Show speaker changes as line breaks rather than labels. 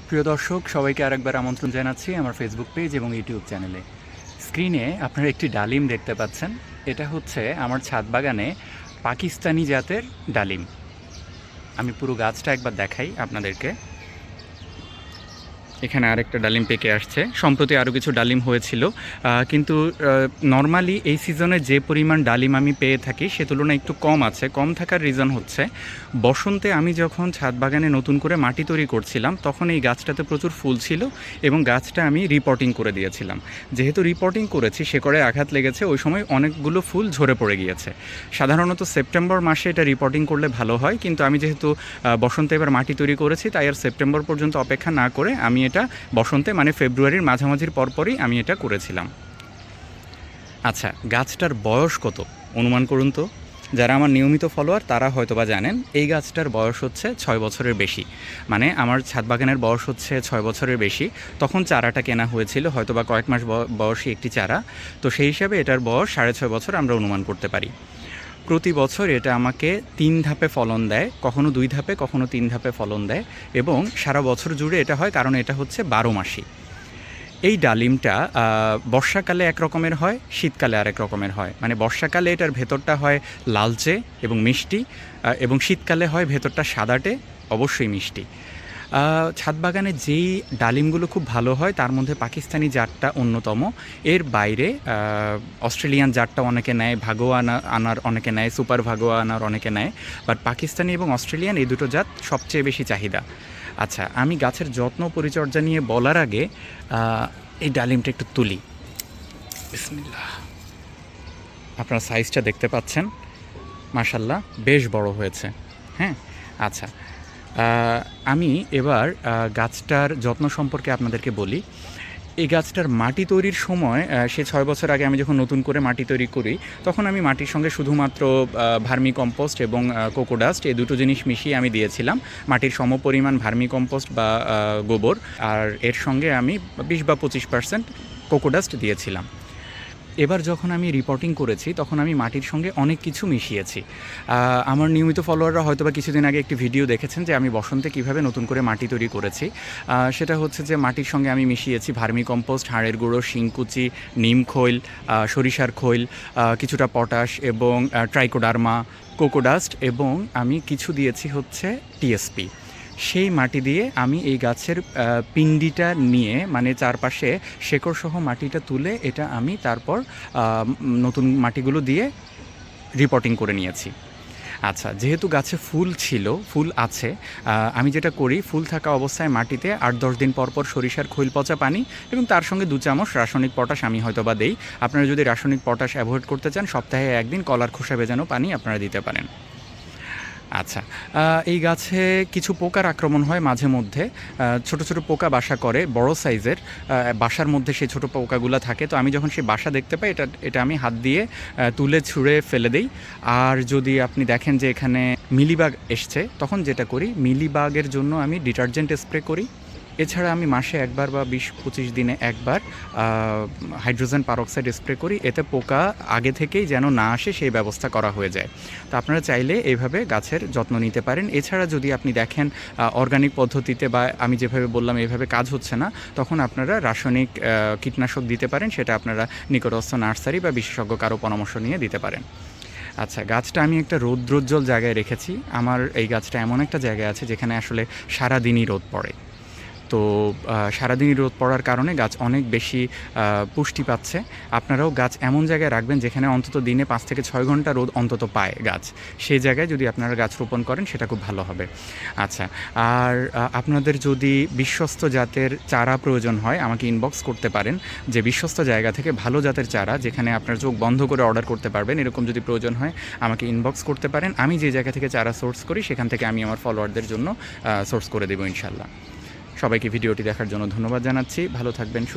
প্রিয় দর্শক সবাইকে আরেকবার আমন্ত্রণ জানাচ্ছি আমার ফেসবুক পেজ এবং ইউটিউব চ্যানেলে। স্ক্রিনে আপনারা একটি ডালিম দেখতে পাচ্ছেন। এটা হচ্ছে আমার ছাদ বাগানে পাকিস্তানি জাতের ডালিম। আমি পুরো গাছটা একবার দেখাই আপনাদেরকে। এখানে আরেকটা ডালিম পেকে আসছে। সম্প্রতি আরও কিছু ডালিম হয়েছিল, কিন্তু নর্মালি এই সিজনে যে পরিমাণ ডালিম আমি পেয়ে থাকি সে তুলনায় একটু কম আছে। কম থাকার রিজন হচ্ছে বসন্তে আমি যখন ছাদ বাগানে নতুন করে মাটি তৈরি করছিলাম তখন এই গাছটাতে প্রচুর ফুল ছিল এবং গাছটা আমি রিপোর্টিং করে দিয়েছিলাম। যেহেতু রিপোর্টিং করেছি শেকড়ে আঘাত লেগেছে, ওই সময় অনেকগুলো ফুল ঝরে পড়ে গিয়েছে। সাধারণত সেপ্টেম্বর মাসে এটা রিপোর্টিং করলে ভালো হয়, কিন্তু আমি যেহেতু বসন্তে এবার মাটি তৈরি করেছি তাই আর সেপ্টেম্বর পর্যন্ত অপেক্ষা না করে আমি এটা বসন্তে মানে ফেব্রুয়ারির মাঝামাঝির পরপরই আমি এটা করেছিলাম। আচ্ছা, গাছটার বয়স কত অনুমান করুন তো। যারা আমার নিয়মিত ফলোয়ার তারা হয়তো বা জানেন এই গাছটার বয়স হচ্ছে 6 বছরের বেশি। মানে আমার ছাদ বাগানের বয়স হচ্ছে 6 বছরের বেশি। তখন চারাটা কেনা হয়েছিল হয়তো বা কয়েক মাস বয়সী একটি চারা। তো সেই হিসাবে এটার বয়স 6.5 বছর আমরা অনুমান করতে পারি। প্রতি বছর এটা আমাকে 3 ধাপে ফলন দেয়, কখনো 2 ধাপে কখনো 3 ধাপে ফলন দেয় এবং সারা বছর জুড়ে এটা হয়, কারণ এটা হচ্ছে 12 মাসি। এই ডালিমটা বর্ষাকালে এক রকমের হয়, শীতকালে আরেক রকমের হয়। মানে বর্ষাকালে এটার ভেতরটা হয় লালচে এবং মিষ্টি, এবং শীতকালে হয় ভেতরটা সাদাটে, অবশ্যই মিষ্টি। ছাদ বাগানে যেই ডালিমগুলো খুব ভালো হয় তার মধ্যে পাকিস্তানি জাতটা অন্যতম। এর বাইরে অস্ট্রেলিয়ান জাতটা অনেকে নেয়, ভাগোয়া আনার অনেকে নেয়, সুপার ভাগোয়া আনার অনেকে নেয়, বাট পাকিস্তানি এবং অস্ট্রেলিয়ান এই দুটো জাত সবচেয়ে বেশি চাহিদা। আচ্ছা, আমি গাছের যত্ন পরিচর্যা নিয়ে বলার আগে এই ডালিমটা একটু তুলি। বিসমিল্লাহ। আপনারা সাইজটা দেখতে পাচ্ছেন, মাশাল্লাহ বেশ বড় হয়েছে। হ্যাঁ, আচ্ছা, আমি এবার গাছটার যত্ন সম্পর্কে আপনাদেরকে বলি। এই গাছটার মাটি তৈরির সময় সে 6 বছর আগে আমি যখন নতুন করে মাটি তৈরি করি তখন আমি মাটির সঙ্গে শুধুমাত্র ভার্মি কম্পোস্ট এবং কোকোডাস্ট এই দুটো জিনিস মিশিয়ে আমি দিয়েছিলাম। মাটির সমপরিমাণ ভার্মি কম্পোস্ট বা গোবর, আর এর সঙ্গে আমি 20 বা 25% কোকোডাস্ট দিয়েছিলাম। এবার যখন আমি রিপোর্টিং করেছি তখন আমি মাটির সঙ্গে অনেক কিছু মিশিয়েছি। আমার নিয়মিত ফলোয়াররা হয়তো বা কিছুদিন আগে একটি ভিডিও দেখেছেন যে আমি বসন্তে কীভাবে নতুন করে মাটি তৈরি করেছি। সেটা হচ্ছে যে মাটির সঙ্গে আমি মিশিয়েছি ভার্মি কম্পোস্ট, হাড়ের গুঁড়ো, শিংকুচি, নিম খৈল, সরিষার খৈল, কিছুটা পটাশ এবং ট্রাইকোডার্মা, কোকোডাস্ট, এবং আমি কিছু দিয়েছি হচ্ছে টিএসপি। সেই মাটি দিয়ে আমি এই গাছের পিণ্ডিটা নিয়ে, মানে চারপাশে শেকড়সহ মাটিটা তুলে এটা আমি তারপর নতুন মাটিগুলো দিয়ে রিপোর্টিং করে নিয়েছি। আচ্ছা, যেহেতু গাছে ফুল ছিল, ফুল আছে, আমি যেটা করি ফুল থাকা অবস্থায় মাটিতে 8-10 দিন পর পর সরিষার খৈল পচা পানি এবং তার সঙ্গে 2 চামচ রাসায়নিক পটাশ আমি হয়তো বা দেই। আপনারা যদি রাসায়নিক পটাশ অ্যাভয়েড করতে চান সপ্তাহে 1 দিন কলার খোসা ভেজানো পানি আপনারা দিতে পারেন। আচ্ছা, এই গাছে কিছু পোকার আক্রমণ হয় মাঝে মধ্যে। ছোট ছোট পোকা বাসা করে, বড় সাইজের বাসার মধ্যে সেই ছোটো পোকাগুলো থাকে। তো আমি যখন সেই বাসা দেখতে পাই এটা আমি হাত দিয়ে তুলে ছুঁড়ে ফেলে দিই। আর যদি আপনি দেখেন যে এখানে মিলিবাগ এসছে তখন যেটা করি, মিলিবাগের জন্য আমি ডিটারজেন্ট স্প্রে করি। এছাড়া আমি মাসে একবার বা 20-25 দিনে একবার হাইড্রোজেন পারঅক্সাইড স্প্রে করি। এতে পোকা আগে থেকেই যেন না আসে সেই ব্যবস্থা করা হয়ে যায়। তো আপনারা চাইলে এইভাবে গাছের যত্ন নিতে পারেন। এছাড়া যদি আপনি দেখেন অর্গানিক পদ্ধতিতে বা আমি যেভাবে বললাম এইভাবে কাজ হচ্ছে না, তখন আপনারা রাসায়নিক কীটনাশক দিতে পারেন। সেটা আপনারা নিকটস্থ নার্সারি বা বিশেষজ্ঞ কারো পরামর্শ নিয়ে দিতে পারেন। আচ্ছা, গাছটা আমি একটা রৌদ্রোজ্জ্বল জায়গায় রেখেছি। আমার এই গাছটা এমন একটা জায়গায় আছে যেখানে আসলে সারাদিনই রোদ পড়ে। তো সারাদিনই রোদ পড়ার কারণে গাছ অনেক বেশি পুষ্টি পাচ্ছে। আপনারাও গাছ এমন জায়গায় রাখবেন যেখানে অন্তত দিনে 5 থেকে 6 ঘন্টা রোদ অন্তত পায় গাছ। সেই জায়গায় যদি আপনারা গাছ রোপণ করেন সেটা খুব ভালো হবে। আচ্ছা, আর আপনাদের যদি বিশ্বস্ত জাতের চারা প্রয়োজন হয় আমাকে ইনবক্স করতে পারেন, যে বিশ্বস্ত জায়গা থেকে ভালো জাতের চারা যেখানে আপনার চোখ বন্ধ করে অর্ডার করতে পারবেন, এরকম যদি প্রয়োজন হয় আমাকে ইনবক্স করতে পারেন। আমি যে জায়গা থেকে চারা সোর্স করি সেখান থেকে আমি আমার ফলোয়ারদের জন্য সোর্স করে দেবো ইনশাল্লাহ। সবাইকে ভিডিওটি দেখার জন্য ধন্যবাদ জানাচ্ছি। ভালো থাকবেন, সুস্থ